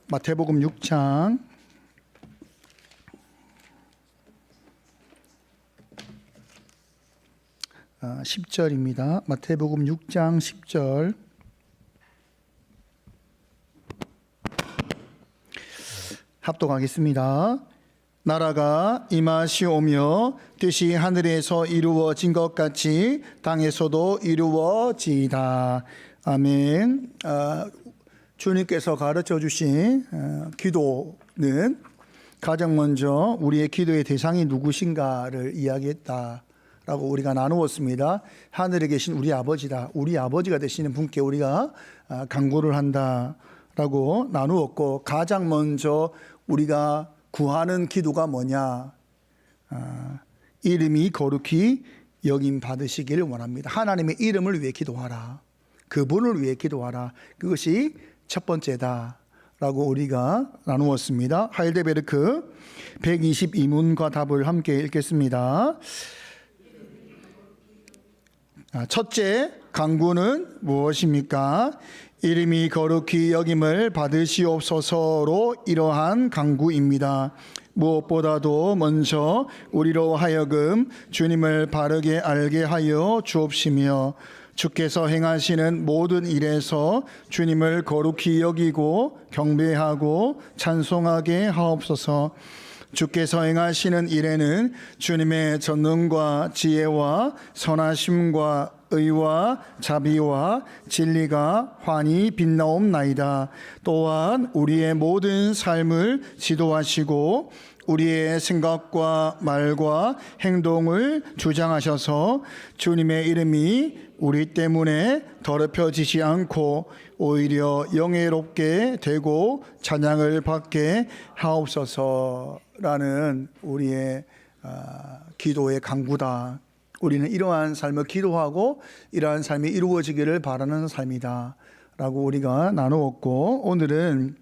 마태복음 6장 10절입니다. 마태복음 6장 10절. 합독하겠습니다. 나라가 임하시오며 뜻이 하늘에서 이루어진 것 같이 땅에서도 이루어지이다. 아멘. 주님께서 가르쳐 주신 기도는 가장 먼저 우리의 기도의 대상이 누구신가를 이야기했다라고 우리가 나누었습니다. 하늘에 계신 우리 아버지다. 우리 아버지가 되시는 분께 우리가 간구를 한다라고 나누었고, 가장 먼저 우리가 구하는 기도가 뭐냐? 이름이 거룩히 여김 받으시기를 원합니다. 하나님의 이름을 위해 기도하라. 그분을 위해 기도하라. 그것이 첫 번째다 라고 우리가 나누었습니다. 하일데베르크 122문과 답을 함께 읽겠습니다. 첫째 간구는 무엇입니까? 이름이 거룩히 여김을 받으시옵소서로 이러한 간구입니다. 무엇보다도 먼저 우리로 하여금 주님을 바르게 알게 하여 주옵시며, 주께서 행하시는 모든 일에서 주님을 거룩히 여기고 경배하고 찬송하게 하옵소서. 주께서 행하시는 일에는 주님의 전능과 지혜와 선하심과 의와 자비와 진리가 환히 빛나옵나이다. 또한 우리의 모든 삶을 지도하시고 우리의 생각과 말과 행동을 주장하셔서 주님의 이름이 우리 때문에 더럽혀지지 않고 오히려 영예롭게 되고 찬양을 받게 하옵소서라는 우리의 기도의 간구다. 우리는 이러한 삶을 기도하고 이러한 삶이 이루어지기를 바라는 삶이다 라고 우리가 나누었고, 오늘은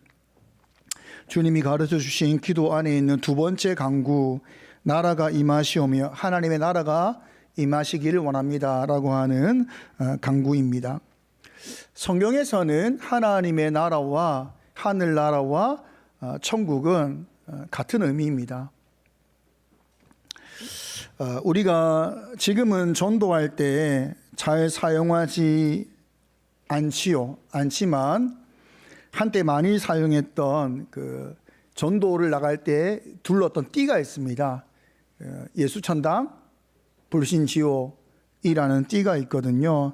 주님이 가르쳐 주신 기도 안에 있는 두 번째 간구, 나라가 임하시오며 하나님의 나라가 임하시기를 원합니다 라고 하는 간구입니다. 성경에서는 하나님의 나라와 하늘나라와 천국은 같은 의미입니다. 우리가 지금은 전도할 때 잘 사용하지 않지만 한때 많이 사용했던 그 전도를 나갈 때 둘렀던 띠가 있습니다. 예수천당, 불신지옥이라는 띠가 있거든요.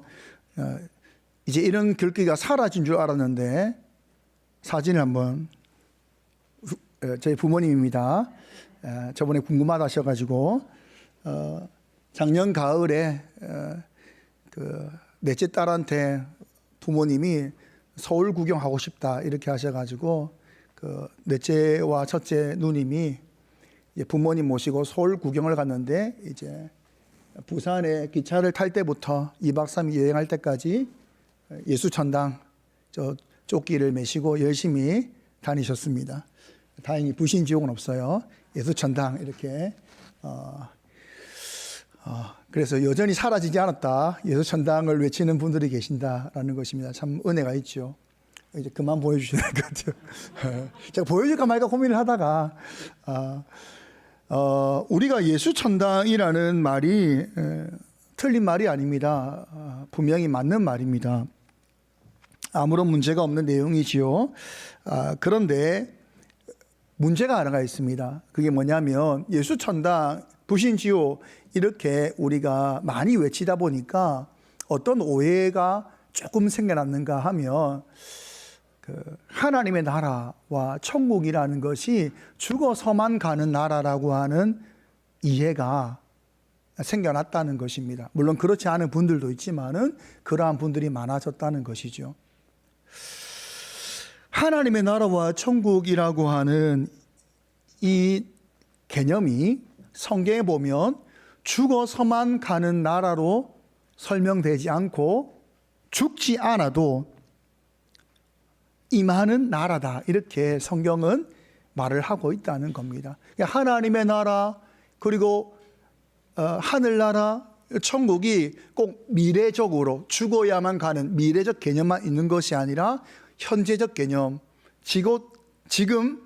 이제 이런 글귀가 사라진 줄 알았는데 사진을 한번, 저희 부모님입니다. 저번에 궁금하다 하셔가지고 작년 가을에 그 넷째 딸한테 부모님이 서울 구경하고 싶다 이렇게 하셔가지고 그 넷째와 첫째 누님이 부모님 모시고 서울 구경을 갔는데, 이제 부산에 기차를 탈 때부터 2박 3일 여행할 때까지 예수천당 저 조끼를 메시고 열심히 다니셨습니다. 다행히 불신지옥은 없어요. 예수천당 이렇게 그래서 여전히 사라지지 않았다, 예수천당을 외치는 분들이 계신다라는 것입니다. 참 은혜가 있죠. 이제 그만 보여주셔야 될 것 같아요. 제가 보여줄까 말까 고민을 하다가 우리가 예수천당이라는 말이 틀린 말이 아닙니다. 분명히 맞는 말입니다. 아무런 문제가 없는 내용이지요. 그런데 문제가 하나가 있습니다. 그게 뭐냐면 예수천당, 불신지옥 이렇게 우리가 많이 외치다 보니까 어떤 오해가 조금 생겨났는가 하면, 하나님의 나라와 천국이라는 것이 죽어서만 가는 나라라고 하는 이해가 생겨났다는 것입니다. 물론 그렇지 않은 분들도 있지만은 그러한 분들이 많아졌다는 것이죠. 하나님의 나라와 천국이라고 하는 이 개념이 성경에 보면 죽어서만 가는 나라로 설명되지 않고 죽지 않아도 임하는 나라다, 이렇게 성경은 말을 하고 있다는 겁니다. 하나님의 나라, 그리고 하늘나라, 천국이 꼭 미래적으로 죽어야만 가는 미래적 개념만 있는 것이 아니라 현재적 개념, 지금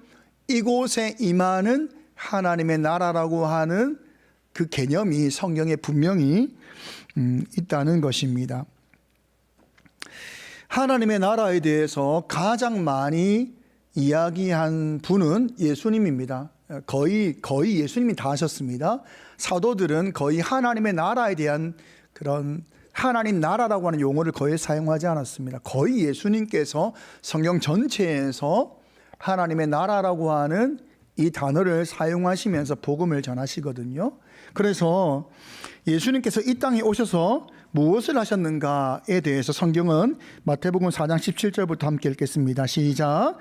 이곳에 임하는 하나님의 나라라고 하는 그 개념이 성경에 분명히 있다는 것입니다. 하나님의 나라에 대해서 가장 많이 이야기한 분은 예수님입니다. 거의 예수님이 다 하셨습니다. 사도들은 거의 하나님의 나라에 대한 그런 하나님 나라라고 하는 용어를 거의 사용하지 않았습니다. 거의 예수님께서 성경 전체에서 하나님의 나라라고 하는 이 단어를 사용하시면서 복음을 전하시거든요. 그래서 예수님께서 이 땅에 오셔서 무엇을 하셨는가에 대해서 성경은 마태복음 4장 17절부터 함께 읽겠습니다. 시작.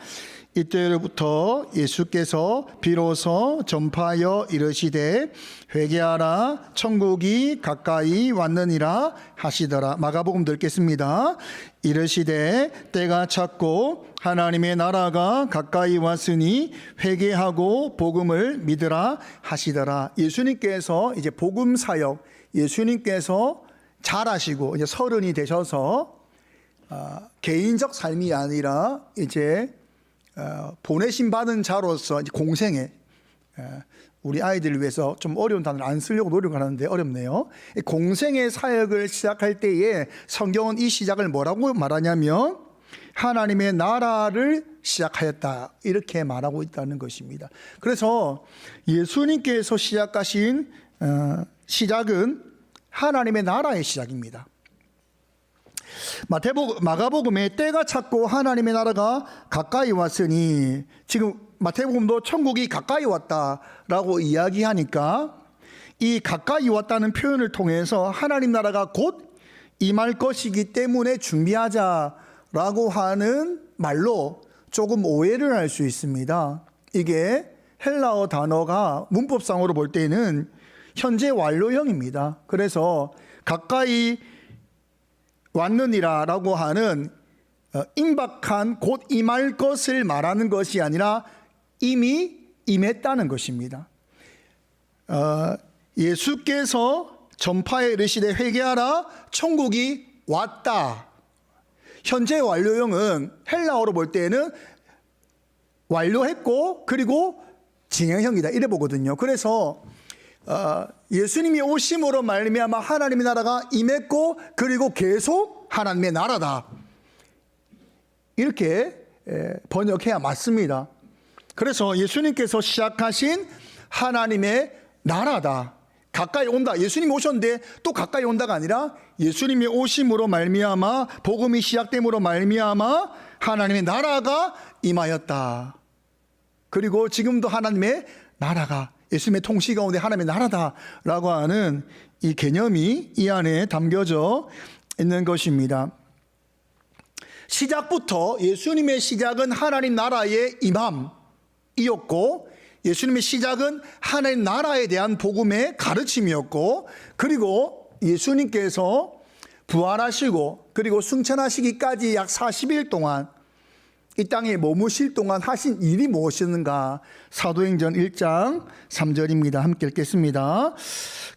이때로부터 예수께서 비로소 전파하여 이르시되 회개하라 천국이 가까이 왔느니라 하시더라. 마가복음 읽겠습니다. 이르시되 때가 찼고 하나님의 나라가 가까이 왔으니 회개하고 복음을 믿으라 하시더라. 예수님께서 이제 복음 사역, 예수님께서 잘하시고 이제 30이 되셔서 개인적 삶이 아니라 이제 보내심 받은 자로서 이제 공생에, 우리 아이들을 위해서 좀 어려운 단어를 안 쓰려고 노력을 하는데 어렵네요. 공생의 사역을 시작할 때에 성경은 이 시작을 뭐라고 말하냐면 하나님의 나라를 시작하였다, 이렇게 말하고 있다는 것입니다. 그래서 예수님께서 시작하신 시작은 하나님의 나라의 시작입니다. 마가복음에 때가 찼고 하나님의 나라가 가까이 왔으니, 지금 마태복음도 천국이 가까이 왔다라고 이야기하니까 이 가까이 왔다는 표현을 통해서 하나님 나라가 곧 임할 것이기 때문에 준비하자라고 하는 말로 조금 오해를 할 수 있습니다. 이게 헬라어 단어가 문법상으로 볼 때는 현재 완료형입니다. 그래서 가까이 왔느니라 라고 하는 임박한 곧 임할 것을 말하는 것이 아니라 이미 임했다는 것입니다. 예수께서 전파에 이르시되 회개하라 천국이 왔다. 현재 완료형은 헬라어로 볼 때는 완료했고 그리고 진행형이다, 이래 보거든요. 그래서 예수님이 오심으로 말미암아 하나님의 나라가 임했고 그리고 계속 하나님의 나라다, 이렇게 번역해야 맞습니다. 그래서 예수님께서 시작하신 하나님의 나라다, 가까이 온다. 예수님이 오셨는데 또 가까이 온다가 아니라 예수님이 오심으로 말미암아, 복음이 시작됨으로 말미암아 하나님의 나라가 임하였다. 그리고 지금도 하나님의 나라가, 예수님의 통치 가운데 하나님의 나라다라고 하는 이 개념이 이 안에 담겨져 있는 것입니다. 시작부터 예수님의 시작은 하나님 나라의 임함이었고, 예수님의 시작은 하나님 나라에 대한 복음의 가르침이었고, 그리고 예수님께서 부활하시고 그리고 승천하시기까지 약 40일 동안 이 땅에 머무실 동안 하신 일이 무엇이었는가? 사도행전 1장 3절입니다. 함께 읽겠습니다.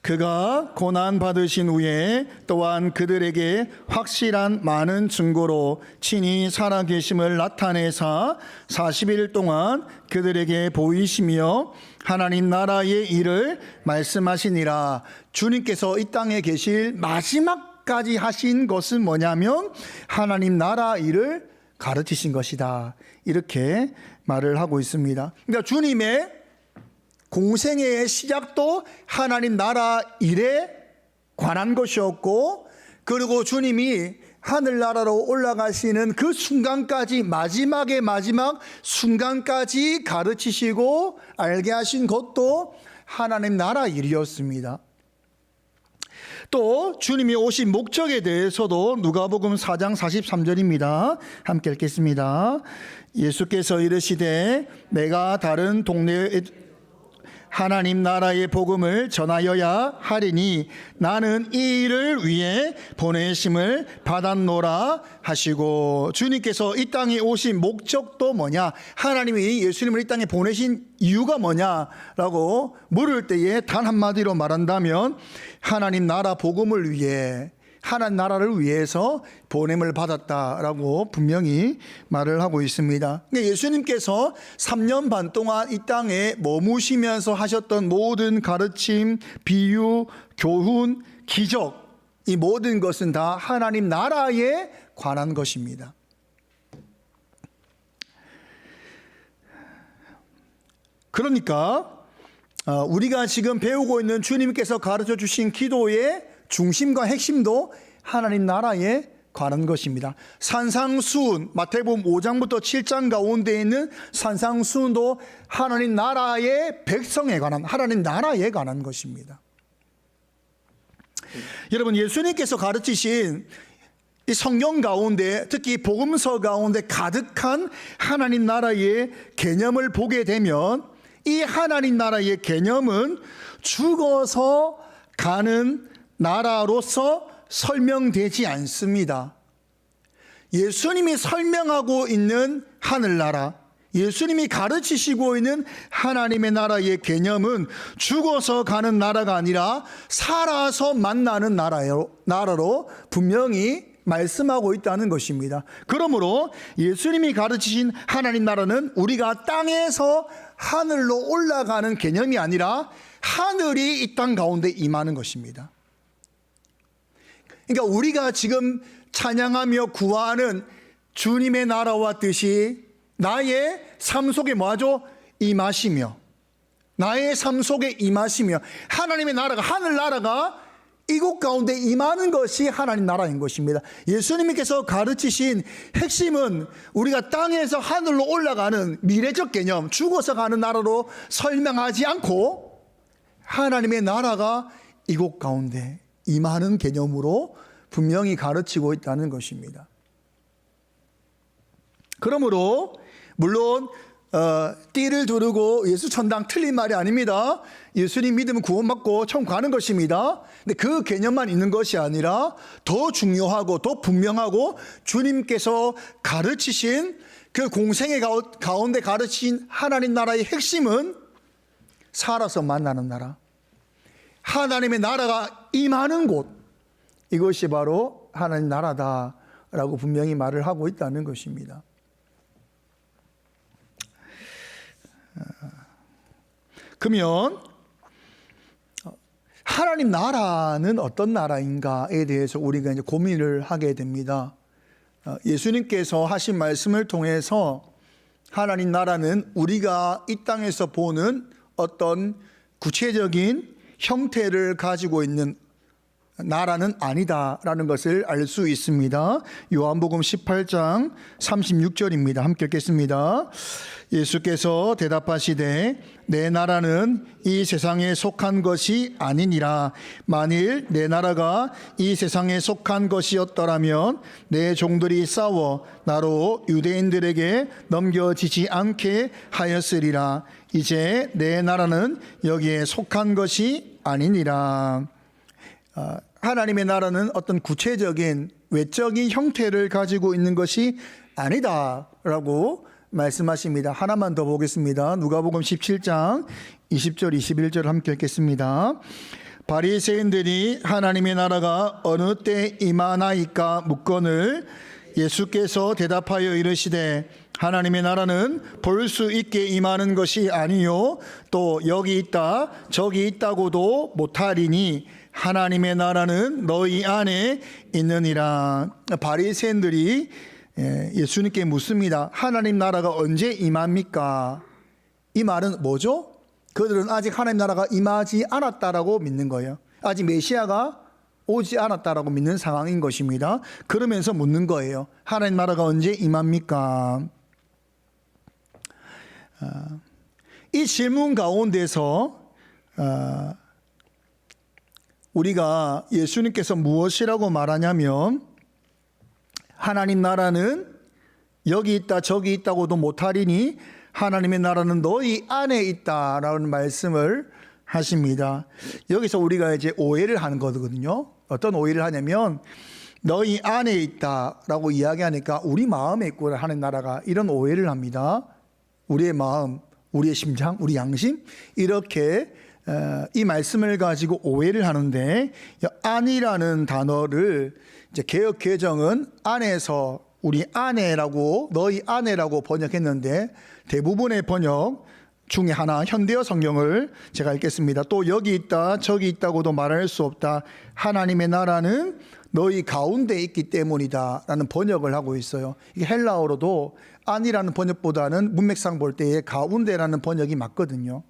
그가 고난 받으신 후에 또한 그들에게 확실한 많은 증거로 친히 살아계심을 나타내사 40일 동안 그들에게 보이시며 하나님 나라의 일을 말씀하시니라. 주님께서 이 땅에 계실 마지막까지 하신 것은 뭐냐면 하나님 나라 일을 가르치신 것이다, 이렇게 말을 하고 있습니다. 그러니까 주님의 공생애의 시작도 하나님 나라 일에 관한 것이었고, 그리고 주님이 하늘나라로 올라가시는 그 순간까지, 마지막의 마지막 순간까지 가르치시고 알게 하신 것도 하나님 나라 일이었습니다. 또 주님이 오신 목적에 대해서도 누가복음 4장 43절입니다. 함께 읽겠습니다. 예수께서 이르시되 내가 다른 동네에 하나님 나라의 복음을 전하여야 하리니 나는 이 일을 위해 보내심을 받았노라 하시고, 주님께서 이 땅에 오신 목적도 뭐냐, 하나님이 예수님을 이 땅에 보내신 이유가 뭐냐라고 물을 때에 단 한마디로 말한다면 하나님 나라 복음을 위해, 하나님 나라를 위해서 보냄을 받았다라고 분명히 말을 하고 있습니다. 예수님께서 3년 반 동안 이 땅에 머무시면서 하셨던 모든 가르침, 비유, 교훈, 기적, 이 모든 것은 다 하나님 나라에 관한 것입니다. 그러니까 우리가 지금 배우고 있는 주님께서 가르쳐 주신 기도의 중심과 핵심도 하나님 나라에 관한 것입니다. 산상수훈, 마태복음 5장부터 7장 가운데 있는 산상수훈도 하나님 나라의 백성에 관한, 하나님 나라에 관한 것입니다. 여러분, 예수님께서 가르치신 이 성경 가운데, 특히 복음서 가운데 가득한 하나님 나라의 개념을 보게 되면 이 하나님 나라의 개념은 죽어서 가는 나라로서 설명되지 않습니다. 예수님이 설명하고 있는 하늘나라, 예수님이 가르치시고 있는 하나님의 나라의 개념은 죽어서 가는 나라가 아니라 살아서 만나는 나라로 분명히 말씀하고 있다는 것입니다. 그러므로 예수님이 가르치신 하나님 나라는 우리가 땅에서 하늘로 올라가는 개념이 아니라 하늘이 이 땅 가운데 임하는 것입니다. 그러니까 우리가 지금 찬양하며 구하는 주님의 나라와 뜻이 나의 삶 속에 뭐하죠? 임하시며, 나의 삶 속에 임하시며, 하나님의 나라가, 하늘나라가 이곳 가운데 임하는 것이 하나님 나라인 것입니다. 예수님께서 가르치신 핵심은 우리가 땅에서 하늘로 올라가는 미래적 개념, 죽어서 가는 나라로 설명하지 않고 하나님의 나라가 이곳 가운데 임하는 개념으로 분명히 가르치고 있다는 것입니다. 그러므로 물론 띠를 두르고 예수 천당 틀린 말이 아닙니다. 예수님 믿으면 구원받고 천국 가는 것입니다. 근데 그 개념만 있는 것이 아니라 더 중요하고 더 분명하고 주님께서 가르치신 그 공생의 가운데 가르친 하나님 나라의 핵심은 살아서 만나는 나라, 하나님의 나라가 임하는 곳, 이것이 바로 하나님 나라다라고 분명히 말을 하고 있다는 것입니다. 그러면 하나님 나라는 어떤 나라인가에 대해서 우리가 이제 고민을 하게 됩니다. 예수님께서 하신 말씀을 통해서 하나님 나라는 우리가 이 땅에서 보는 어떤 구체적인 형태를 가지고 있는 나라는 아니다라는 것을 알 수 있습니다. 요한복음 18장 36절입니다. 함께 읽겠습니다. 예수께서 대답하시되 내 나라는 이 세상에 속한 것이 아니니라. 만일 내 나라가 이 세상에 속한 것이었더라면 내 종들이 싸워 나로 유대인들에게 넘겨지지 않게 하였으리라. 이제 내 나라는 여기에 속한 것이 아니니라. 하나님의 나라는 어떤 구체적인 외적인 형태를 가지고 있는 것이 아니다라고 말씀하십니다. 하나만 더 보겠습니다. 누가복음 17장 20절 21절 함께 읽겠습니다. 바리새인들이 하나님의 나라가 어느 때 임하나이까 묻거늘 예수께서 대답하여 이르시되 하나님의 나라는 볼 수 있게 임하는 것이 아니요 또 여기 있다 저기 있다고도 못하리니 하나님의 나라는 너희 안에 있느니라. 바리새인들이 예수님께 묻습니다. 하나님 나라가 언제 임합니까? 이 말은 뭐죠? 그들은 아직 하나님 나라가 임하지 않았다라고 믿는 거예요. 아직 메시아가 오지 않았다라고 믿는 상황인 것입니다. 그러면서 묻는 거예요. 하나님 나라가 언제 임합니까? 이 질문 가운데서 우리가 예수님께서 무엇이라고 말하냐면 하나님 나라는 여기 있다 저기 있다고도 못하리니 하나님의 나라는 너희 안에 있다라는 말씀을 하십니다. 여기서 우리가 이제 오해를 하는 거거든요. 어떤 오해를 하냐면 너희 안에 있다라고 이야기하니까 우리 마음에 있구나 하는 나라가, 이런 오해를 합니다. 우리의 마음, 우리의 심장, 우리 양심 이렇게 이 말씀을 가지고 오해를 하는데, 아니라는 단어를 이제 개역 개정은 안에서 우리 아내라고, 너희 아내라고 번역했는데, 대부분의 번역 중에 하나 현대어 성경을 제가 읽겠습니다. 또 여기 있다 저기 있다고도 말할 수 없다. 하나님의 나라는 너희 가운데 있기 때문이다 라는 번역을 하고 있어요. 이게 헬라어로도 아니라는 번역보다는 문맥상 볼 때에 가운데라는 번역이 맞거든요.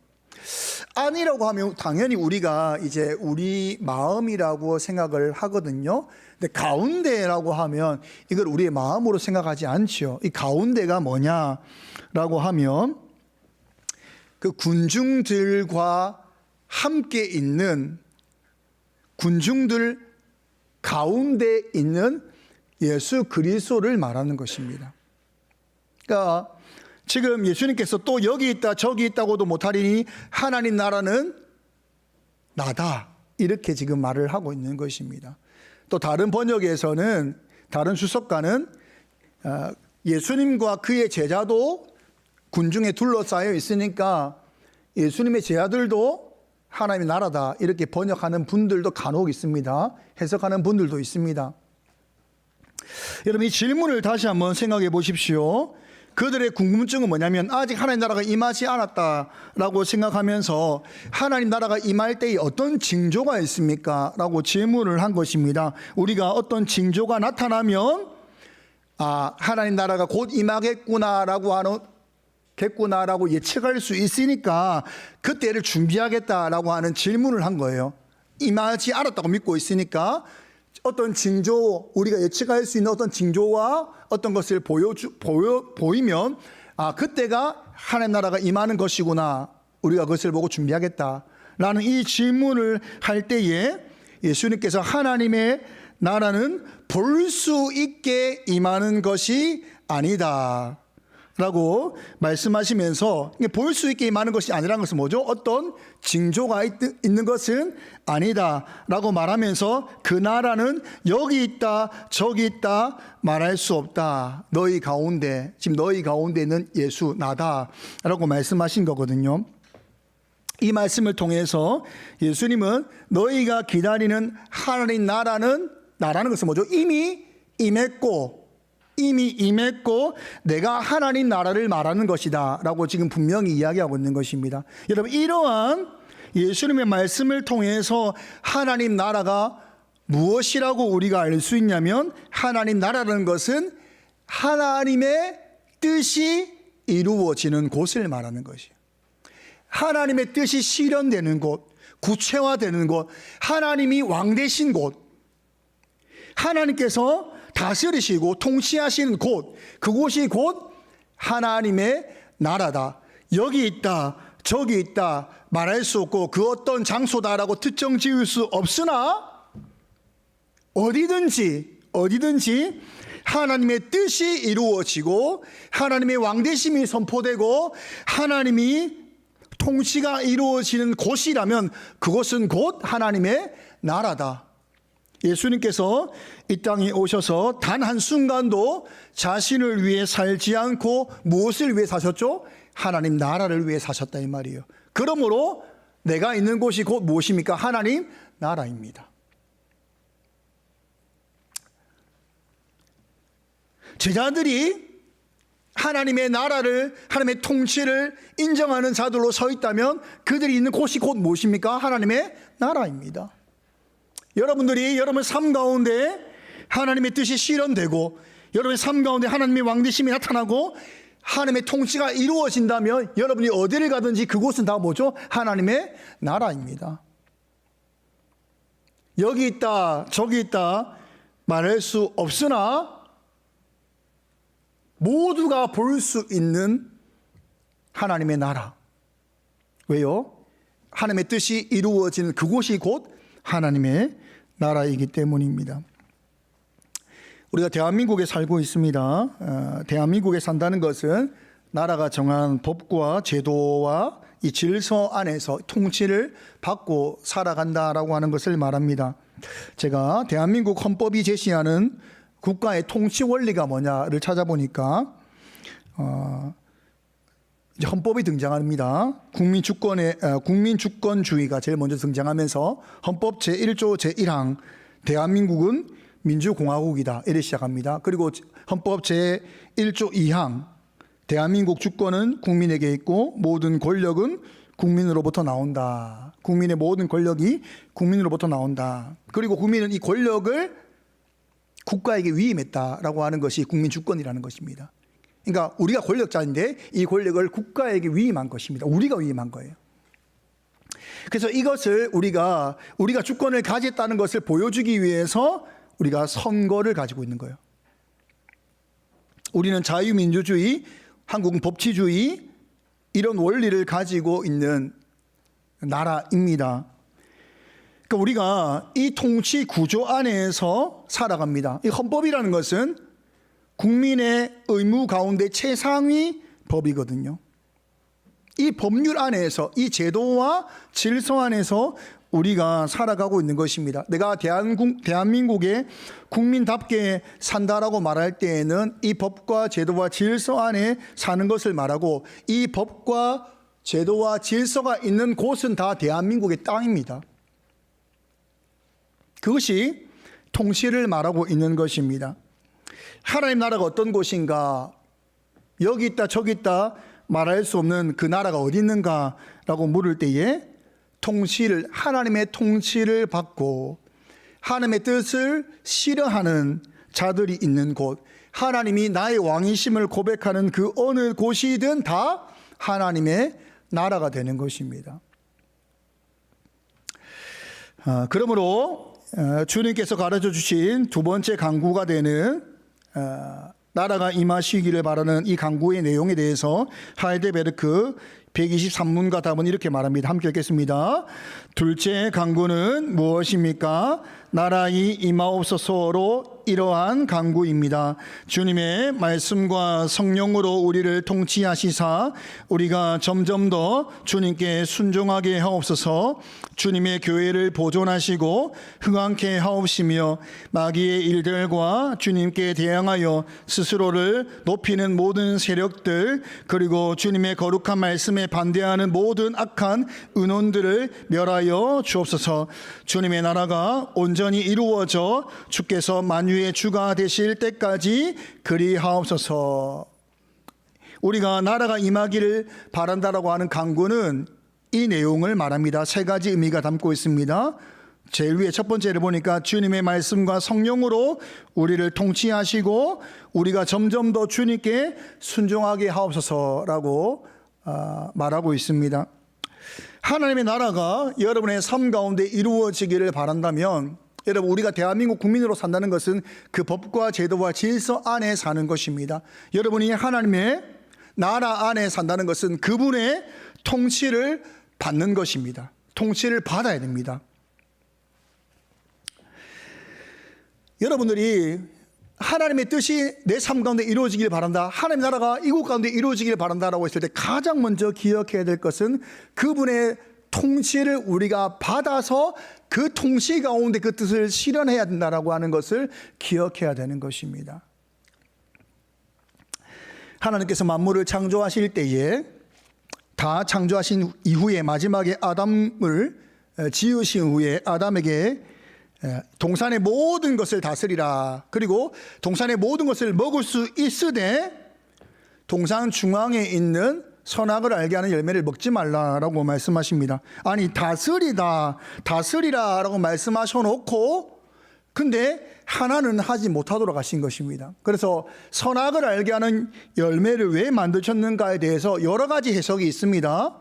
아니라고 하면 당연히 우리가 이제 우리 마음이라고 생각을 하거든요. 근데 가운데라고 하면 이걸 우리의 마음으로 생각하지 않죠. 이 가운데가 뭐냐라고 하면 그 군중들과 함께 있는, 군중들 가운데 있는 예수 그리스도를 말하는 것입니다. 그러니까 지금 예수님께서 또 여기 있다 저기 있다고도 못하리니 하나님 나라는 나다, 이렇게 지금 말을 하고 있는 것입니다. 또 다른 번역에서는, 다른 주석가는 예수님과 그의 제자도 군중에 둘러싸여 있으니까 예수님의 제자들도 하나님의 나라다, 이렇게 번역하는 분들도 간혹 있습니다. 해석하는 분들도 있습니다. 여러분, 이 질문을 다시 한번 생각해 보십시오. 그들의 궁금증은 뭐냐면 아직 하나님 나라가 임하지 않았다라고 생각하면서 하나님 나라가 임할 때에 어떤 징조가 있습니까? 라고 질문을 한 것입니다. 우리가 어떤 징조가 나타나면 하나님 나라가 곧 임하겠구나라고 예측할 수 있으니까 그때를 준비하겠다라고 하는 질문을 한 거예요. 임하지 않았다고 믿고 있으니까 어떤 징조, 우리가 예측할 수 있는 어떤 징조와 어떤 것을 보이면 그때가 하나님 나라가 임하는 것이구나, 우리가 그것을 보고 준비하겠다라는 이 질문을 할 때에 예수님께서 하나님의 나라는 볼 수 있게 임하는 것이 아니다 라고 말씀하시면서, 볼 수 있게 임하는 것이 아니라는 것은 뭐죠? 어떤 징조가 있는 것은 아니다 라고 말하면서 그 나라는 여기 있다 저기 있다 말할 수 없다. 너희 가운데, 지금 너희 가운데는 예수 나다 라고 말씀하신 거거든요. 이 말씀을 통해서 예수님은 너희가 기다리는 하나님 나라는 것은 뭐죠? 이미 임했고 내가 하나님 나라를 말하는 것이다 라고 지금 분명히 이야기하고 있는 것입니다. 여러분, 이러한 예수님의 말씀을 통해서 하나님 나라가 무엇이라고 우리가 알 수 있냐면, 하나님 나라라는 것은 하나님의 뜻이 이루어지는 곳을 말하는 것이에요. 하나님의 뜻이 실현되는 곳, 구체화되는 곳, 하나님이 왕 되신 곳, 하나님께서 다스리시고 통치하시는 곳, 그곳이 곧 하나님의 나라다. 여기 있다 저기 있다 말할 수 없고 그 어떤 장소다라고 특정 지을 수 없으나 어디든지 하나님의 뜻이 이루어지고 하나님의 왕되심이 선포되고 하나님이 통치가 이루어지는 곳이라면 그곳은 곧 하나님의 나라다. 예수님께서 이 땅에 오셔서 단 한순간도 자신을 위해 살지 않고 무엇을 위해 사셨죠? 하나님 나라를 위해 사셨다 이 말이에요. 그러므로 내가 있는 곳이 곧 무엇입니까? 하나님 나라입니다. 제자들이 하나님의 나라를, 하나님의 통치를 인정하는 자들로 서 있다면 그들이 있는 곳이 곧 무엇입니까? 하나님의 나라입니다. 여러분들이 여러분의 삶 가운데 하나님의 뜻이 실현되고 여러분의 삶 가운데 하나님의 왕되심이 나타나고 하나님의 통치가 이루어진다면 여러분이 어디를 가든지 그곳은 다 뭐죠? 하나님의 나라입니다. 여기 있다 저기 있다 말할 수 없으나 모두가 볼 수 있는 하나님의 나라. 왜요? 하나님의 뜻이 이루어지는 그곳이 곧 하나님의 나라이기 때문입니다. 우리가 대한민국에 살고 있습니다. 대한민국에 산다는 것은 나라가 정한 법과 제도와 이 질서 안에서 통치를 받고 살아간다라고 하는 것을 말합니다. 제가 대한민국 헌법이 제시하는 국가의 통치 원리가 뭐냐를 찾아보니까 이제 헌법이 등장합니다. 국민주권주의가 제일 먼저 등장하면서 헌법 제1조 제1항 대한민국은 민주공화국이다 이렇게 시작합니다. 그리고 헌법 제1조 2항 대한민국 주권은 국민에게 있고 모든 권력은 국민으로부터 나온다. 국민의 모든 권력이 국민으로부터 나온다. 그리고 국민은 이 권력을 국가에게 위임했다라고 하는 것이 국민주권이라는 것입니다. 그러니까 우리가 권력자인데 이 권력을 국가에게 위임한 것입니다. 우리가 위임한 거예요. 그래서 이것을 우리가 주권을 가졌다는 것을 보여주기 위해서 우리가 선거를 가지고 있는 거예요. 우리는 자유민주주의, 한국은 법치주의 이런 원리를 가지고 있는 나라입니다. 그러니까 우리가 이 통치 구조 안에서 살아갑니다. 이 헌법이라는 것은 국민의 의무 가운데 최상위 법이거든요. 이 법률 안에서 이 제도와 질서 안에서 우리가 살아가고 있는 것입니다. 내가 대한민국의 국민답게 산다라고 말할 때에는 이 법과 제도와 질서 안에 사는 것을 말하고 이 법과 제도와 질서가 있는 곳은 다 대한민국의 땅입니다. 그것이 통치를 말하고 있는 것입니다. 하나님 나라가 어떤 곳인가, 여기 있다 저기 있다 말할 수 없는 그 나라가 어디 있는가라고 물을 때에 하나님의 통치를 받고 하나님의 뜻을 실현하는 자들이 있는 곳, 하나님이 나의 왕이심을 고백하는 그 어느 곳이든 다 하나님의 나라가 되는 것입니다. 그러므로 주님께서 가르쳐 주신 두 번째 강구가 되는 나라가 임하시기를 바라는 이 강구의 내용에 대해서 하이델베르크 123문과 답은 이렇게 말합니다. 함께 읽겠습니다. 둘째 강구는 무엇입니까? 나라의 임하옵소서로 이러한 강구입니다. 주님의 말씀과 성령으로 우리를 통치하시사 우리가 점점 더 주님께 순종하게 하옵소서. 주님의 교회를 보존하시고 흥왕케 하옵시며 마귀의 일들과 주님께 대항하여 스스로를 높이는 모든 세력들 그리고 주님의 거룩한 말씀에 반대하는 모든 악한 의논들을 멸하여 주옵소서. 주님의 나라가 온전히 이루어져 주께서 만유의 주가 되실 때까지 그리하옵소서. 우리가 나라가 임하기를 바란다라고 하는 강구는 이 내용을 말합니다. 세 가지 의미가 담고 있습니다. 제일 위에 첫 번째를 보니까 주님의 말씀과 성령으로 우리를 통치하시고 우리가 점점 더 주님께 순종하게 하옵소서라고 말하고 있습니다. 하나님의 나라가 여러분의 삶 가운데 이루어지기를 바란다면 여러분, 우리가 대한민국 국민으로 산다는 것은 그 법과 제도와 질서 안에 사는 것입니다. 여러분이 하나님의 나라 안에 산다는 것은 그분의 통치를 받는 것입니다. 통치를 받아야 됩니다. 여러분들이 하나님의 뜻이 내 삶 가운데 이루어지길 바란다, 하나님 나라가 이곳 가운데 이루어지길 바란다라고 했을 때 가장 먼저 기억해야 될 것은 그분의 통치를 우리가 받아서 그 통치 가운데 그 뜻을 실현해야 된다라고 하는 것을 기억해야 되는 것입니다. 하나님께서 만물을 창조하실 때에 다 창조하신 이후에 마지막에 아담을 지으신 후에 아담에게 동산의 모든 것을 다스리라, 그리고 동산의 모든 것을 먹을 수 있으되 동산 중앙에 있는 선악을 알게 하는 열매를 먹지 말라라고 말씀하십니다. 아니, 다스리라라고 말씀하셔놓고 근데 하나는 하지 못하도록 하신 것입니다. 그래서 선악을 알게 하는 열매를 왜 만드셨는가에 대해서 여러 가지 해석이 있습니다.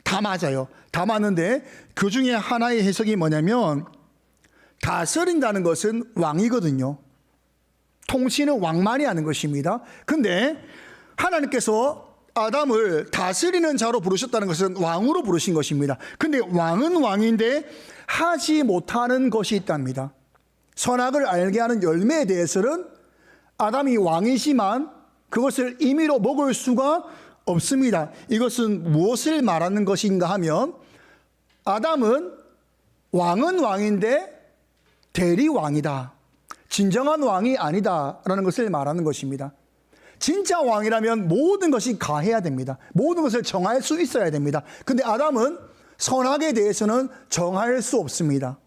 다 맞아요. 다 맞는데 그 중에 하나의 해석이 뭐냐면 다스린다는 것은 왕이거든요. 통치는 왕만이 하는 것입니다. 근데 하나님께서 아담을 다스리는 자로 부르셨다는 것은 왕으로 부르신 것입니다. 근데 왕은 왕인데 하지 못하는 것이 있답니다. 선악을 알게 하는 열매에 대해서는 아담이 왕이지만 그것을 임의로 먹을 수가 없습니다. 이것은 무엇을 말하는 것인가 하면 아담은 왕은 왕인데 대리왕이다, 진정한 왕이 아니다라는 것을 말하는 것입니다. 진짜 왕이라면 모든 것이 가해야 됩니다. 모든 것을 정할 수 있어야 됩니다. 근데 아담은 선악에 대해서는 정할 수 없습니다.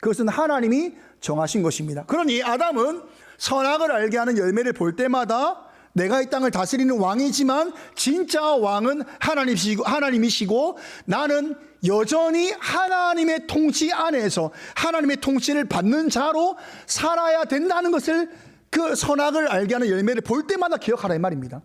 그것은 하나님이 정하신 것입니다. 그러니 아담은 선악을 알게 하는 열매를 볼 때마다 내가 이 땅을 다스리는 왕이지만 진짜 왕은 하나님이시고 나는 여전히 하나님의 통치 안에서 하나님의 통치를 받는 자로 살아야 된다는 것을 그 선악을 알게 하는 열매를 볼 때마다 기억하라 이 말입니다.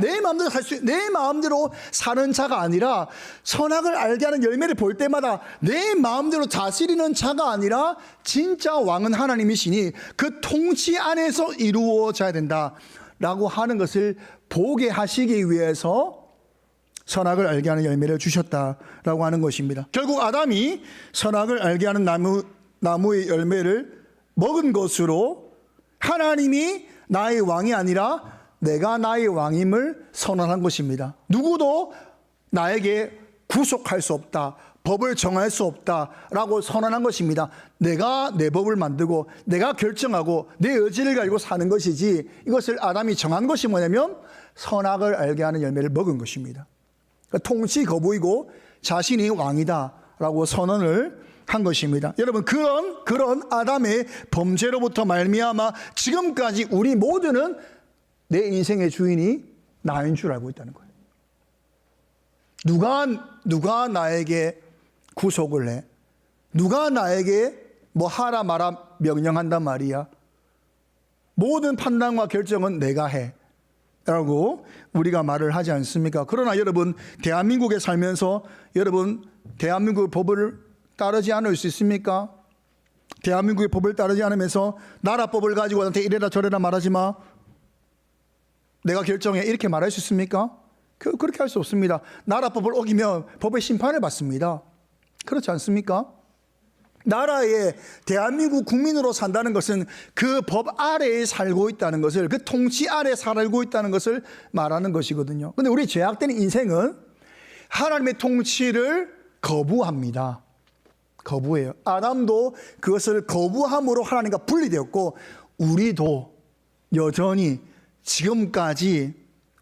내 마음대로 사는 자가 아니라 선악을 알게 하는 열매를 볼 때마다 내 마음대로 다스리는 자가 아니라 진짜 왕은 하나님이시니 그 통치 안에서 이루어져야 된다라고 하는 것을 보게 하시기 위해서 선악을 알게 하는 열매를 주셨다라고 하는 것입니다. 결국 아담이 선악을 알게 하는 나무의 열매를 먹은 것으로 하나님이 나의 왕이 아니라 내가 나의 왕임을 선언한 것입니다. 누구도 나에게 구속할 수 없다, 법을 정할 수 없다라고 선언한 것입니다. 내가 내 법을 만들고 내가 결정하고 내 의지를 가지고 사는 것이지, 이것을 아담이 정한 것이 뭐냐면 선악을 알게 하는 열매를 먹은 것입니다. 그러니까 통치 거부이고 자신이 왕이다라고 선언을 한 것입니다. 여러분, 그런 아담의 범죄로부터 말미암아 지금까지 우리 모두는 내 인생의 주인이 나인 줄 알고 있다는 거예요. 누가 나에게 구속을 해? 누가 나에게 뭐 하라 마라 명령한단 말이야? 모든 판단과 결정은 내가 해 라고 우리가 말을 하지 않습니까? 그러나 여러분, 대한민국에 살면서 여러분, 대한민국의 법을 따르지 않을 수 있습니까? 대한민국의 법을 따르지 않으면서 나라법을 가지고 나한테 이래라 저래라 말하지 마, 내가 결정해, 이렇게 말할 수 있습니까? 그렇게 할 수 없습니다. 나라법을 어기면 법의 심판을 받습니다. 그렇지 않습니까? 나라에 대한민국 국민으로 산다는 것은 그 법 아래에 살고 있다는 것을, 그 통치 아래에 살고 있다는 것을 말하는 것이거든요. 그런데 우리 죄악된 인생은 하나님의 통치를 거부합니다. 거부해요. 아담도 그것을 거부함으로 하나님과 분리되었고, 우리도 여전히 지금까지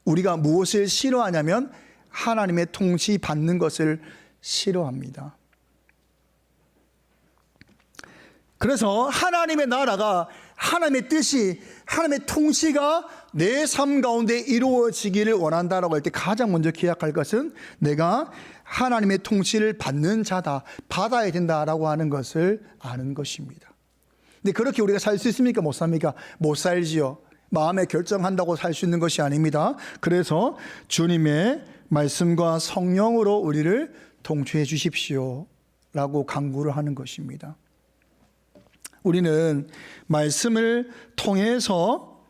우리가 무엇을 싫어하냐면 하나님의 통치 받는 것을 싫어합니다. 그래서 하나님의 나라가, 하나님의 뜻이, 하나님의 통치가 내 삶 가운데 이루어지기를 원한다라고 할 때 가장 먼저 기약할 것은 내가 하나님의 통치를 받는 자다, 받아야 된다라고 하는 것을 아는 것입니다. 근데 그렇게 우리가 살 수 있습니까? 못 삽니까? 못 살지요. 마음에 결정한다고 살 수 있는 것이 아닙니다. 그래서 주님의 말씀과 성령으로 우리를 통치해 주십시오 라고 간구를 하는 것입니다. 우리는 말씀을 통해서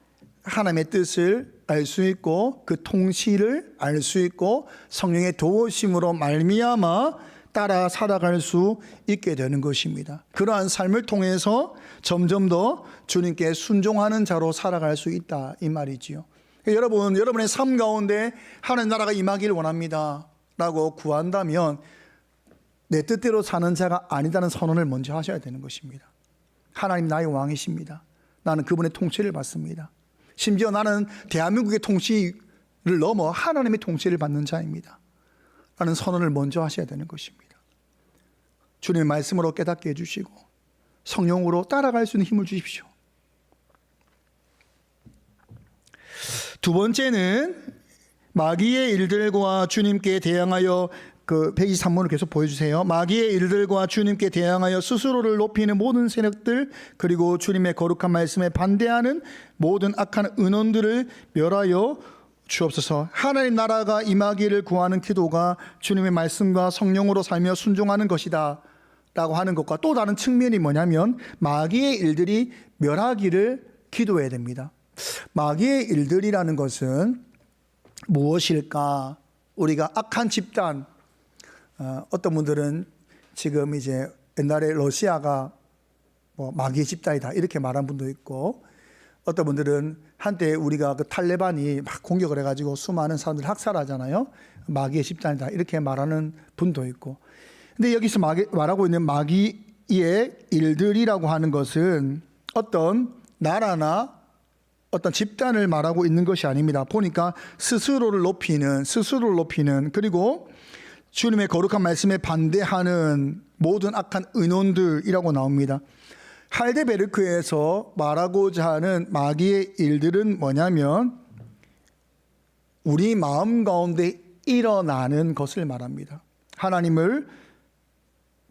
하나님의 뜻을 알 수 있고 그 통치를 알 수 있고 성령의 도우심으로 말미암아 따라 살아갈 수 있게 되는 것입니다. 그러한 삶을 통해서 점점 더 주님께 순종하는 자로 살아갈 수 있다 이 말이지요. 여러분, 여러분의 삶 가운데 하나님 나라가 임하기를 원합니다 라고 구한다면 내 뜻대로 사는 자가 아니다는 선언을 먼저 하셔야 되는 것입니다. 하나님 나의 왕이십니다. 나는 그분의 통치를 받습니다. 심지어 나는 대한민국의 통치를 넘어 하나님의 통치를 받는 자입니다 라는 선언을 먼저 하셔야 되는 것입니다. 주님의 말씀으로 깨닫게 해주시고 성령으로 따라갈 수 있는 힘을 주십시오. 두 번째는 마귀의 일들과 주님께 대항하여, 그 페이지 3번을 계속 보여주세요. 마귀의 일들과 주님께 대항하여 스스로를 높이는 모든 세력들, 그리고 주님의 거룩한 말씀에 반대하는 모든 악한 은원들을 멸하여 주옵소서. 하나님 나라가 임하기를 구하는 기도가 주님의 말씀과 성령으로 살며 순종하는 것이다 라고 하는 것과 또 다른 측면이 뭐냐면 마귀의 일들이 멸하기를 기도해야 됩니다. 마귀의 일들이라는 것은 무엇일까? 우리가 악한 집단, 어떤 분들은 지금 이제 옛날에 러시아가 뭐 마귀의 집단이다 이렇게 말한 분도 있고, 어떤 분들은 한때 우리가 그 탈레반이 막 공격을 해가지고 수많은 사람들 학살하잖아요. 마귀의 집단이다 이렇게 말하는 분도 있고. 근데 여기서 말하고 있는 마귀의 일들이라고 하는 것은 어떤 나라나 어떤 집단을 말하고 있는 것이 아닙니다. 보니까 스스로를 높이는 그리고 주님의 거룩한 말씀에 반대하는 모든 악한 의논들이라고 나옵니다. 할데베르크에서 말하고자 하는 마귀의 일들은 뭐냐면 우리 마음 가운데 일어나는 것을 말합니다. 하나님을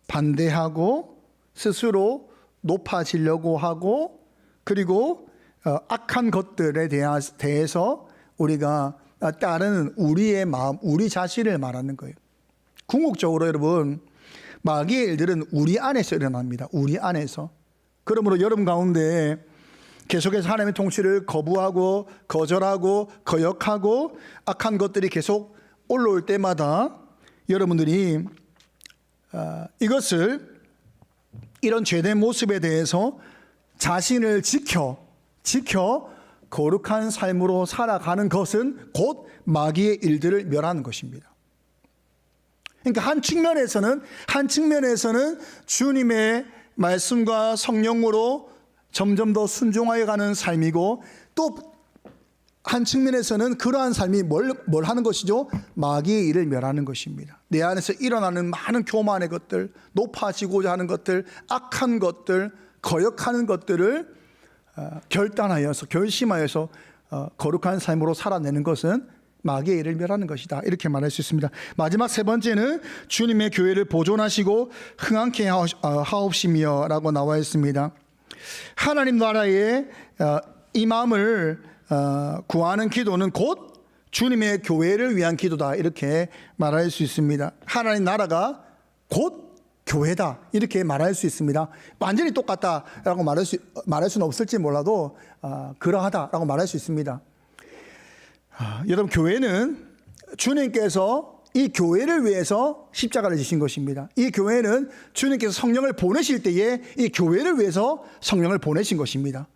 반대하고 스스로 높아지려고 하고 그리고 악한 것들에 대해서 우리가 따르는 우리의 마음, 우리 자신을 말하는 거예요. 궁극적으로 여러분, 마귀의 일들은 우리 안에서 일어납니다. 우리 안에서. 그러므로 여러분 가운데 계속해서 하나님의 통치를 거부하고 거절하고 거역하고 악한 것들이 계속 올라올 때마다 여러분들이 이것을 이런 죄된 모습에 대해서 자신을 지켜 거룩한 삶으로 살아가는 것은 곧 마귀의 일들을 멸하는 것입니다. 그러니까 한 측면에서는 주님의 말씀과 성령으로 점점 더 순종하여 가는 삶이고 또 한 측면에서는 그러한 삶이 뭘 하는 것이죠? 마귀의 일을 멸하는 것입니다. 내 안에서 일어나는 많은 교만의 것들, 높아지고자 하는 것들, 악한 것들, 거역하는 것들을 결심하여서 거룩한 삶으로 살아내는 것은 마귀의 일을 멸하는 것이다. 이렇게 말할 수 있습니다. 마지막 세 번째는 주님의 교회를 보존하시고 흥황케 하옵시며 라고 나와 있습니다. 하나님 나라의 이 마음을 구하는 기도는 곧 주님의 교회를 위한 기도다. 이렇게 말할 수 있습니다. 하나님 나라가 곧 교회다. 이렇게 말할 수 있습니다. 완전히 똑같다라고 말할 수는 없을지 몰라도 그러하다라고 말할 수 있습니다. 여러분, 교회는 주님께서 이 교회를 위해서 십자가를 지신 것입니다. 이 교회는 주님께서 성령을 보내실 때에 이 교회를 위해서 성령을 보내신 것입니다.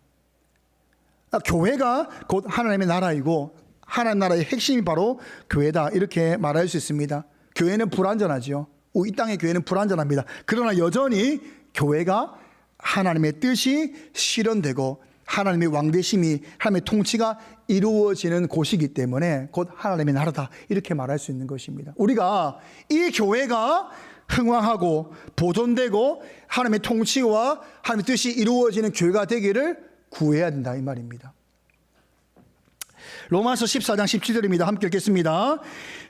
교회가 곧 하나님의 나라이고 하나님 나라의 핵심이 바로 교회다. 이렇게 말할 수 있습니다. 교회는 불완전하죠. 이 땅의 교회는 불완전합니다. 그러나 여전히 교회가 하나님의 뜻이 실현되고 하나님의 왕되심이, 하나님의 통치가 이루어지는 곳이기 때문에 곧 하나님의 나라다. 이렇게 말할 수 있는 것입니다. 우리가 이 교회가 흥왕하고 보존되고 하나님의 통치와 하나님의 뜻이 이루어지는 교회가 되기를 구해야 된다. 이 말입니다. 로마서 14장 17절입니다. 함께 읽겠습니다.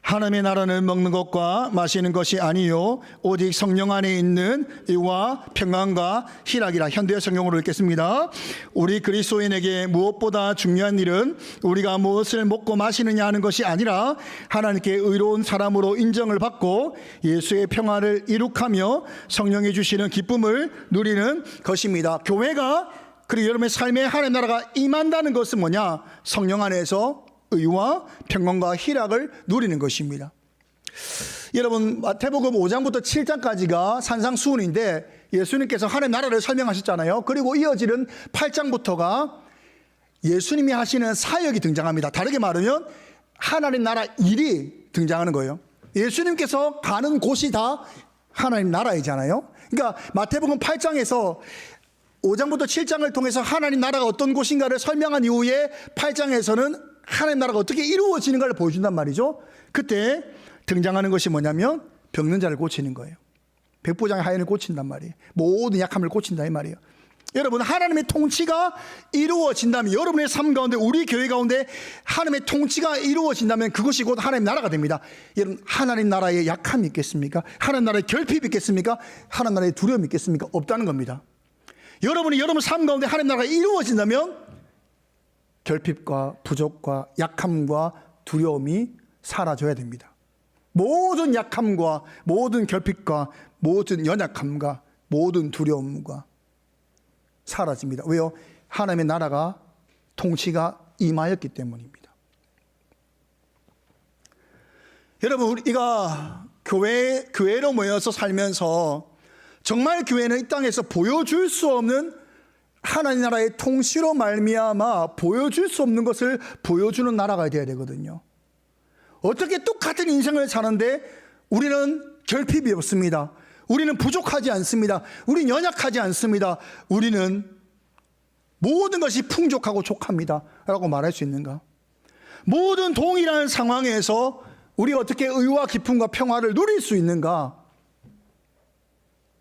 하나님의 나라는 먹는 것과 마시는 것이 아니요 오직 성령 안에 있는 의와 평안과 희락이라. 현대의 성경으로 읽겠습니다. 우리 그리스도인에게 무엇보다 중요한 일은 우리가 무엇을 먹고 마시느냐 하는 것이 아니라 하나님께 의로운 사람으로 인정을 받고 예수의 평안을 이룩하며 성령이 주시는 기쁨을 누리는 것입니다. 교회가 그리고 여러분의 삶에 하나님 나라가 임한다는 것은 뭐냐? 성령 안에서 의와 평안과 희락을 누리는 것입니다. 여러분, 마태복음 5장부터 7장까지가 산상수훈인데 예수님께서 하나님 나라를 설명하셨잖아요. 그리고 이어지는 8장부터가 예수님이 하시는 사역이 등장합니다. 다르게 말하면 하나님 나라 일이 등장하는 거예요. 예수님께서 가는 곳이 다 하나님 나라이잖아요. 그러니까 마태복음 8장에서 5장부터 7장을 통해서 하나님 나라가 어떤 곳인가를 설명한 이후에 8장에서는 하나님 나라가 어떻게 이루어지는가를 보여준단 말이죠. 그때 등장하는 것이 뭐냐면 병든 자를 고치는 거예요. 백부장의 하인을 고친단 말이에요. 모든 약함을 고친다 이 말이에요. 여러분, 하나님의 통치가 이루어진다면, 여러분의 삶 가운데, 우리 교회 가운데 하나님의 통치가 이루어진다면 그것이 곧 하나님 나라가 됩니다. 여러분, 하나님 나라에 약함이 있겠습니까? 하나님 나라에 결핍이 있겠습니까? 하나님 나라에 두려움이 있겠습니까? 없다는 겁니다. 여러분이 여러분 삶 가운데 하나님 나라가 이루어진다면 결핍과 부족과 약함과 두려움이 사라져야 됩니다. 모든 약함과 모든 결핍과 모든 연약함과 모든 두려움과 사라집니다. 왜요? 하나님의 나라가 통치가 임하였기 때문입니다. 여러분, 우리가 교회로 모여서 살면서 정말 교회는 이 땅에서 보여줄 수 없는 하나님 나라의 통치로 말미암아 보여줄 수 없는 것을 보여주는 나라가 되어야 되거든요. 어떻게 똑같은 인생을 사는데 우리는 결핍이 없습니다. 우리는 부족하지 않습니다. 우리는 연약하지 않습니다. 우리는 모든 것이 풍족하고 족합니다 라고 말할 수 있는가? 모든 동일한 상황에서 우리가 어떻게 의와 기쁨과 평화를 누릴 수 있는가?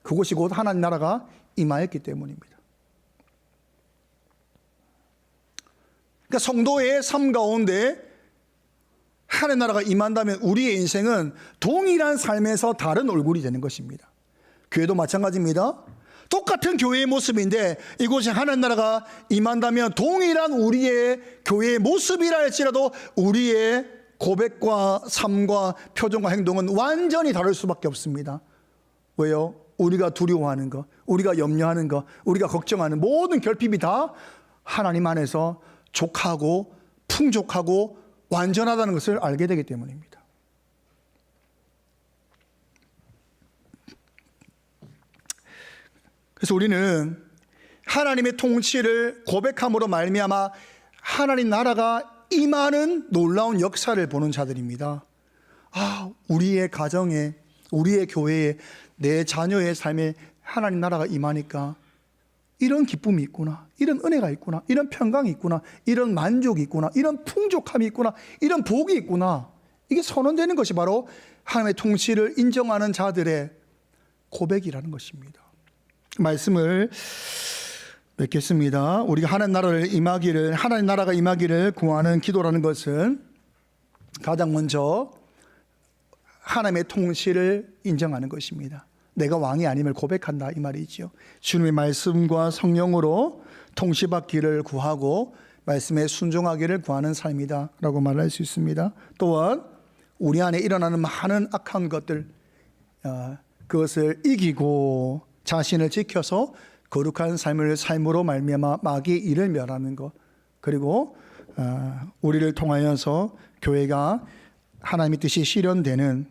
그것이 곧 하나님 나라가 임하였기 때문입니다. 그러니까 성도의 삶 가운데 하나님 나라가 임한다면 우리의 인생은 동일한 삶에서 다른 얼굴이 되는 것입니다. 교회도 마찬가지입니다. 똑같은 교회의 모습인데 이곳에 하나님 나라가 임한다면 동일한 우리의 교회의 모습이라 할지라도 우리의 고백과 삶과 표정과 행동은 완전히 다를 수밖에 없습니다. 왜요? 우리가 두려워하는 것, 우리가 염려하는 것, 우리가 걱정하는 모든 결핍이 다 하나님 안에서 족하고 풍족하고 완전하다는 것을 알게 되기 때문입니다. 그래서 우리는 하나님의 통치를 고백함으로 말미암아 하나님 나라가 임하는 놀라운 역사를 보는 자들입니다. 우리의 가정에, 우리의 교회에, 내 자녀의 삶에 하나님 나라가 임하니까 이런 기쁨이 있구나, 이런 은혜가 있구나, 이런 평강이 있구나, 이런 만족이 있구나, 이런 풍족함이 있구나, 이런 복이 있구나. 이게 선언되는 것이 바로 하나님의 통치를 인정하는 자들의 고백이라는 것입니다. 말씀을 맺겠습니다. 우리가 하나님 나라가 임하기를 구하는 기도라는 것은 가장 먼저 하나님의 통치를 인정하는 것입니다. 내가 왕이 아님을 고백한다 이 말이죠. 주님의 말씀과 성령으로 통치받기를 구하고 말씀에 순종하기를 구하는 삶이다 라고 말할 수 있습니다. 또한 우리 안에 일어나는 많은 악한 것들, 그것을 이기고 자신을 지켜서 거룩한 삶으로 말미암아 마귀의 일을 멸하는 것, 그리고 우리를 통하여서 교회가 하나님의 뜻이 실현되는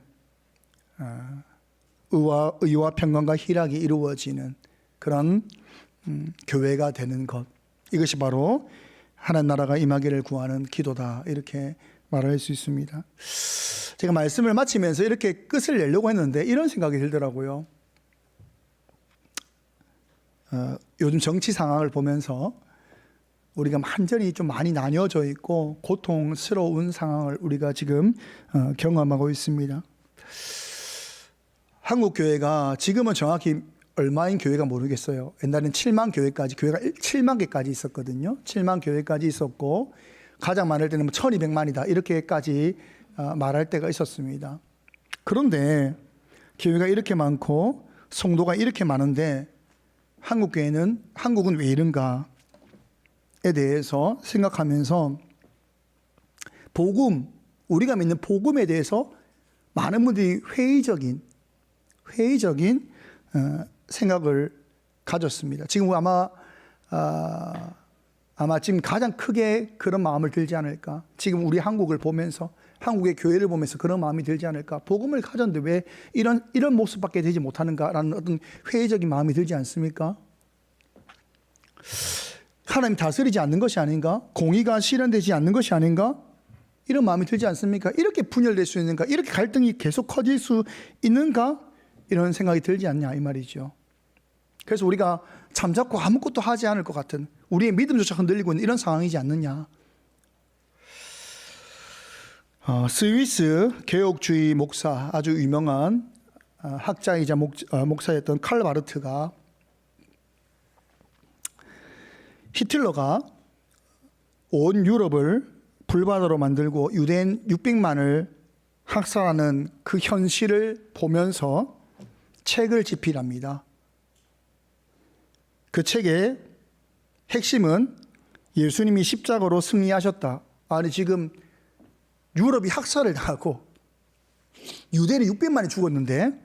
의와 평강과 희락이 이루어지는 그런 교회가 되는 것, 이것이 바로 하나님 나라가 임하기를 구하는 기도다 이렇게 말할 수 있습니다. 제가 말씀을 마치면서 이렇게 끝을 내려고 했는데 이런 생각이 들더라고요. 요즘 정치 상황을 보면서 우리가 완전히 좀 많이 나뉘어져 있고 고통스러운 상황을 우리가 지금 경험하고 있습니다. 한국 교회가 지금은 정확히 얼마인 교회가 모르겠어요. 옛날에는 7만 교회까지, 교회가 7만 개까지 있었거든요. 7만 교회까지 있었고 가장 많을 때는 1200만이다 이렇게까지 말할 때가 있었습니다. 그런데 교회가 이렇게 많고 성도가 이렇게 많은데 한국은 왜 이런가에 대해서 생각하면서 우리가 믿는 복음에 대해서 많은 분들이 회의적인 생각을 가졌습니다. 지금 아마 지금 가장 크게 그런 마음을 들지 않을까. 지금 우리 한국을 보면서, 한국의 교회를 보면서 그런 마음이 들지 않을까. 복음을 가졌는데 왜 이런 모습밖에 되지 못하는가라는 어떤 회의적인 마음이 들지 않습니까? 하나님 다스리지 않는 것이 아닌가? 공의가 실현되지 않는 것이 아닌가? 이런 마음이 들지 않습니까? 이렇게 분열될 수 있는가? 이렇게 갈등이 계속 커질 수 있는가? 이런 생각이 들지 않냐 이 말이죠. 그래서 우리가 잠자코 아무것도 하지 않을 것 같은, 우리의 믿음조차 흔들리고 있는 이런 상황이지 않느냐. 스위스 개혁주의 목사, 아주 유명한 학자이자 목사였던 칼 바르트가, 히틀러가 온 유럽을 불바다로 만들고 유대인 600만을 학살하는 그 현실을 보면서 책을 집필합니다. 그 책의 핵심은 예수님이 십자가로 승리하셨다. 아니 지금 유럽이 학살을 당하고 유대인이 600만이 죽었는데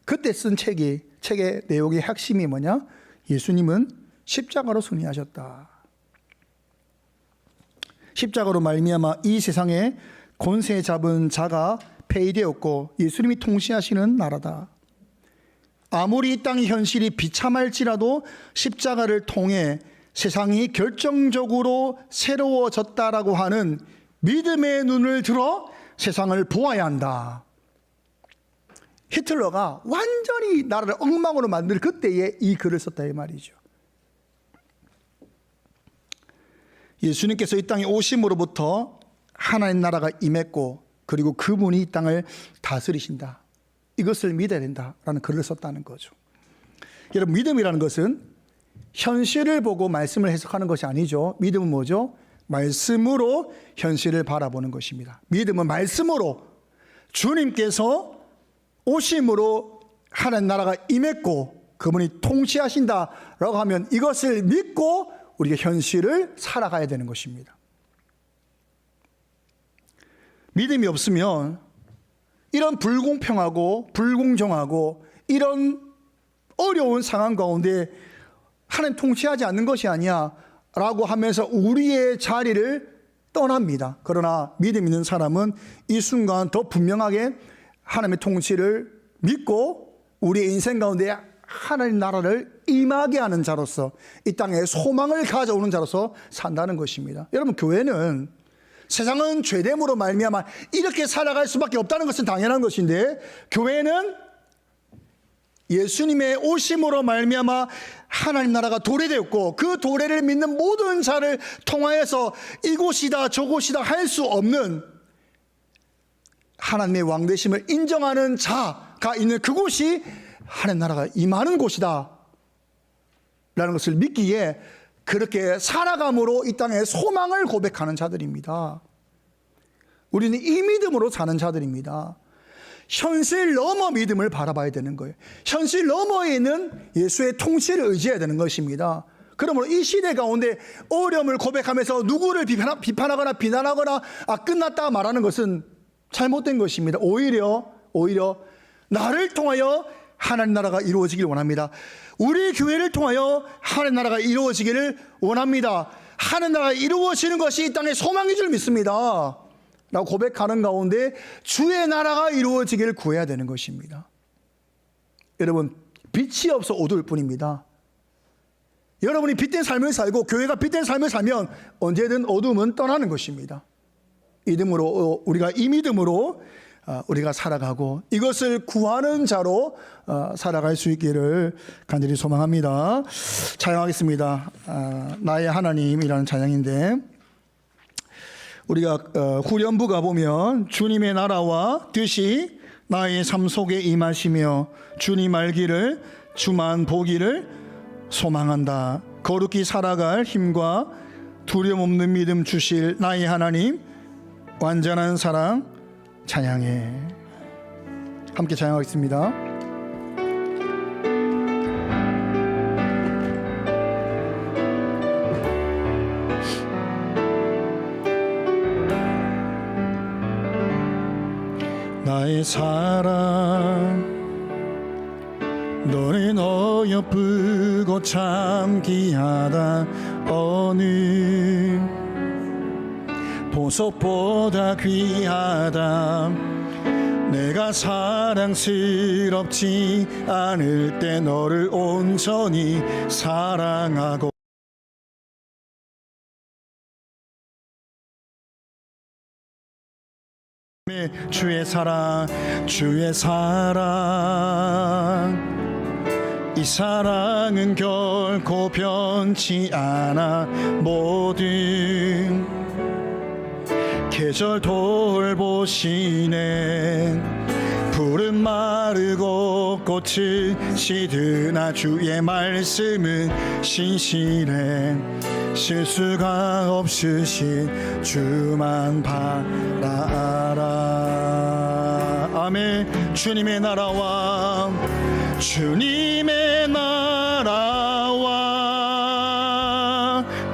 그때 쓴 책의 내용의 핵심이 뭐냐? 예수님은 십자가로 승리하셨다. 십자가로 말미암아 이 세상에 권세 잡은 자가 폐위되었고 예수님이 통치하시는 나라다. 아무리 이 땅의 현실이 비참할지라도 십자가를 통해 세상이 결정적으로 새로워졌다라고 하는 믿음의 눈을 들어 세상을 보아야 한다. 히틀러가 완전히 나라를 엉망으로 만들 그때에 이 글을 썼다 이 말이죠. 예수님께서 이 땅에 오심으로부터 하나님 나라가 임했고 그리고 그분이 이 땅을 다스리신다. 이것을 믿어야 된다라는 글을 썼다는 거죠. 여러분, 믿음이라는 것은 현실을 보고 말씀을 해석하는 것이 아니죠. 믿음은 뭐죠? 말씀으로 현실을 바라보는 것입니다. 믿음은 말씀으로 주님께서 오심으로 하나님 나라가 임했고 그분이 통치하신다라고 하면 이것을 믿고 우리가 현실을 살아가야 되는 것입니다. 믿음이 없으면 이런 불공평하고 불공정하고 이런 어려운 상황 가운데 하나님 통치하지 않는 것이 아니야 라고 하면서 우리의 자리를 떠납니다. 그러나 믿음 있는 사람은 이 순간 더 분명하게 하나님의 통치를 믿고 우리의 인생 가운데 하나님 나라를 임하게 하는 자로서 이 땅에 소망을 가져오는 자로서 산다는 것입니다. 여러분, 교회는 세상은 죄됨으로 말미암아 이렇게 살아갈 수밖에 없다는 것은 당연한 것인데 교회는 예수님의 오심으로 말미암아 하나님 나라가 도래되었고 그 도래를 믿는 모든 자를 통하여서 이곳이다 저곳이다 할 수 없는 하나님의 왕되심을 인정하는 자가 있는 그곳이 하나님 나라가 임하는 곳이다 라는 것을 믿기에 그렇게 살아감으로 이 땅에 소망을 고백하는 자들입니다. 우리는 이 믿음으로 사는 자들입니다. 현실 넘어 믿음을 바라봐야 되는 거예요. 현실 너머에 있는 예수의 통치를 의지해야 되는 것입니다. 그러므로 이 시대 가운데 어려움을 고백하면서 누구를 비판하거나 비난하거나 끝났다 말하는 것은 잘못된 것입니다. 오히려 나를 통하여 하나님 나라가 이루어지길 원합니다. 우리 교회를 통하여 하나님 나라가 이루어지기를 원합니다. 하나님 나라가 이루어지는 것이 이 땅의 소망인 줄 믿습니다 라고 고백하는 가운데 주의 나라가 이루어지기를 구해야 되는 것입니다. 여러분, 빛이 없어 어두울 뿐입니다. 여러분이 빛된 삶을 살고 교회가 빛된 삶을 살면 언제든 어둠은 떠나는 것입니다. 믿음으로 우리가 이 믿음으로 우리가 살아가고 이것을 구하는 자로 살아갈 수 있기를 간절히 소망합니다. 찬양하겠습니다. 나의 하나님이라는 찬양인데 우리가 후렴부 가보면 주님의 나라와 뜻이 나의 삶 속에 임하시며 주님 알기를 주만 보기를 소망한다. 거룩히 살아갈 힘과 두려움 없는 믿음 주실 나의 하나님 완전한 사랑 찬양해. 함께 찬양하겠습니다. 나의 사랑 너는 어여쁘고 참 귀하다. 어느 보석보다 귀하다. 내가 사랑스럽지 않을 때 너를 온전히 사랑하고 주의 사랑 이 사랑은 결코 변치 않아. 모든 계절 돌보시네. 푸른 마르고 꽃은 시드나 주의 말씀은 신실해. 실수가 없으신 주만 바라라. 아멘. 주님의 나라와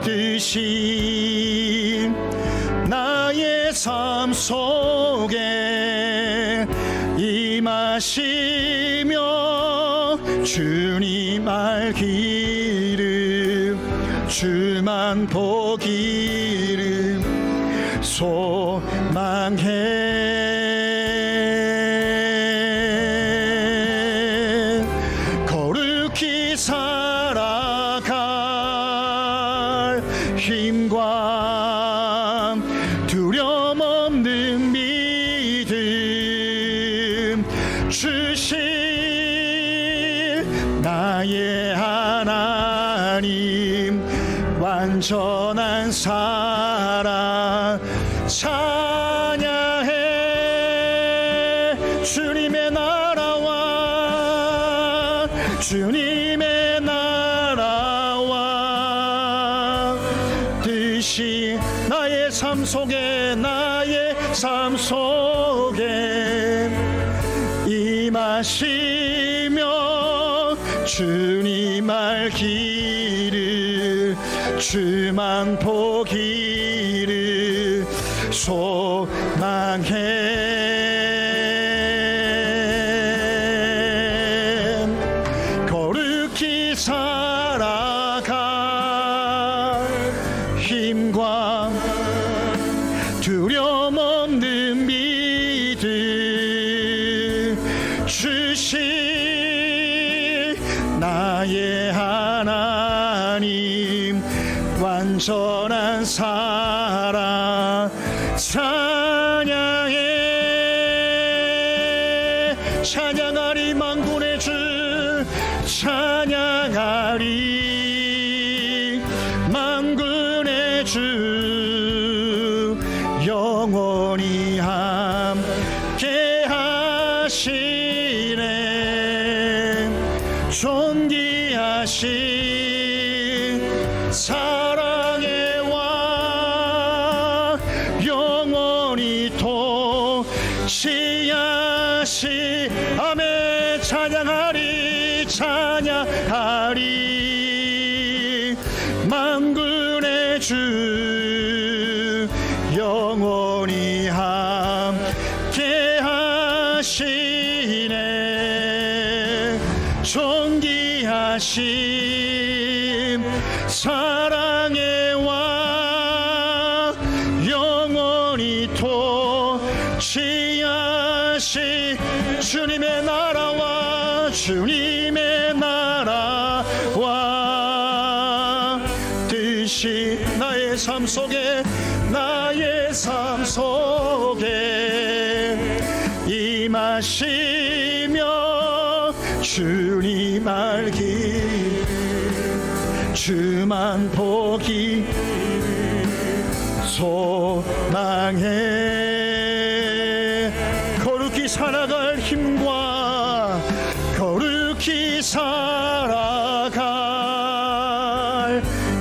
뜻이 나의 삶 속에 임하시며 주님 알기를 주만 보기를 소망해. 거룩히 살아갈 힘과 두려움 없는 믿음 주실 나의 하나님 완전한 완전한 사랑 찬양해. 주님의 나라와 주님의 나라와 뜻이 나의 삶 속에 나의 삶 속에 임하시며 주님 알기를 주만 보기를 소망해. 거룩히 살아갈 힘과 두려움 없는 믿음 주신 나의 하나님 완전한 사랑 찬양해. 찬양하리 만군의 주 찬양하리 만군의 주 영원히 함께 하시네. 존귀하신 사랑의 왕 영원히 통치하시. 아멘. 찬양하리 찬양하리 만군의 주 영원히 함께 하시네. 존귀하신 사랑의 왕 영원히 통치하신 주님의 나라와 주님의 나라와 뜻이 나의 삶 속에 나의 삶 속에 임하시며 주님 알기 주만 보기 소망해. 거룩히 살아갈 힘과 거룩히 살아갈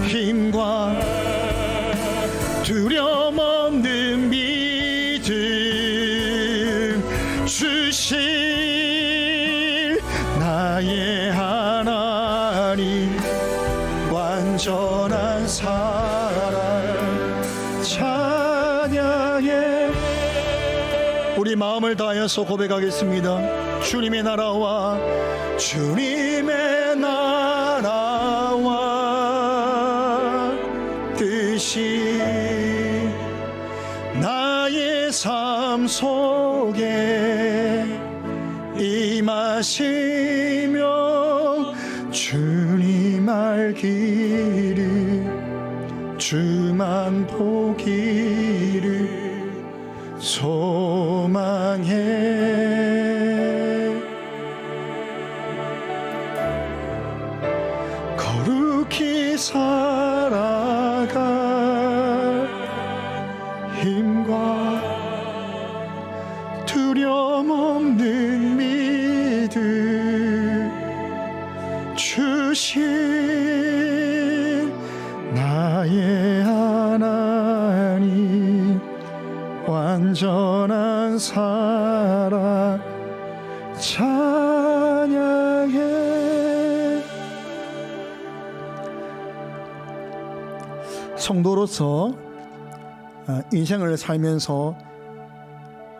힘과 두려움 없는 믿음 주신 나의 하나님 완전한 사랑 찬양해. 우리 마음을 다해서 고백하겠습니다. 주님의 나라와 주님의 나라와 뜻이 나의 삶 속에 임하시며 주님 알기를 주만 보기를 소망해. 거룩히 살아갈 힘과 두려움 없는 믿음 주신 나의 하나님 완전한 사랑 찬양해. 성도로서 인생을 살면서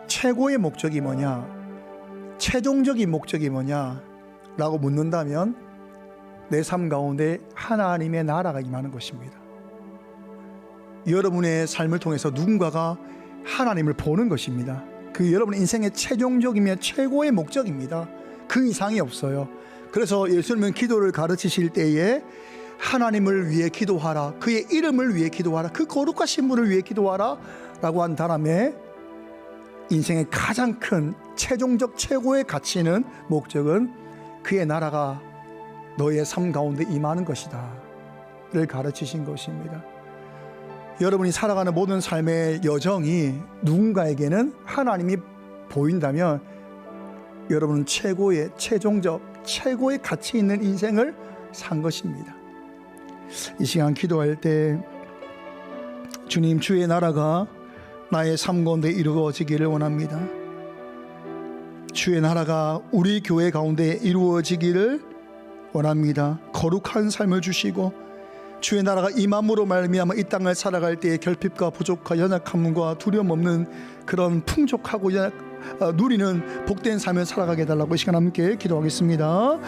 최고의 목적이 뭐냐, 최종적인 목적이 뭐냐 라고 묻는다면 내 삶 가운데 하나님의 나라가 임하는 것입니다. 여러분의 삶을 통해서 누군가가 하나님을 보는 것입니다. 그 여러분 인생의 최종적이며 최고의 목적입니다. 그 이상이 없어요. 그래서 예수님은 기도를 가르치실 때에 하나님을 위해 기도하라, 그의 이름을 위해 기도하라, 그 거룩하신 분을 위해 기도하라 라고 한 다음에 인생의 가장 큰 최종적 최고의 가치는 목적은 그의 나라가 너의 삶 가운데 임하는 것이다 를 가르치신 것입니다. 여러분이 살아가는 모든 삶의 여정이 누군가에게는 하나님이 보인다면 여러분은 최고의 가치 있는 인생을 산 것입니다. 이 시간 기도할 때 주님, 주의 나라가 나의 삶 가운데 이루어지기를 원합니다. 주의 나라가 우리 교회 가운데 이루어지기를 원합니다. 거룩한 삶을 주시고 주의 나라가 임함으로 말미암아 이 땅을 살아갈 때의 결핍과 부족과 연약함과 두려움 없는 그런 풍족하고 누리는 복된 삶을 살아가게 해달라고 이 시간 함께 기도하겠습니다.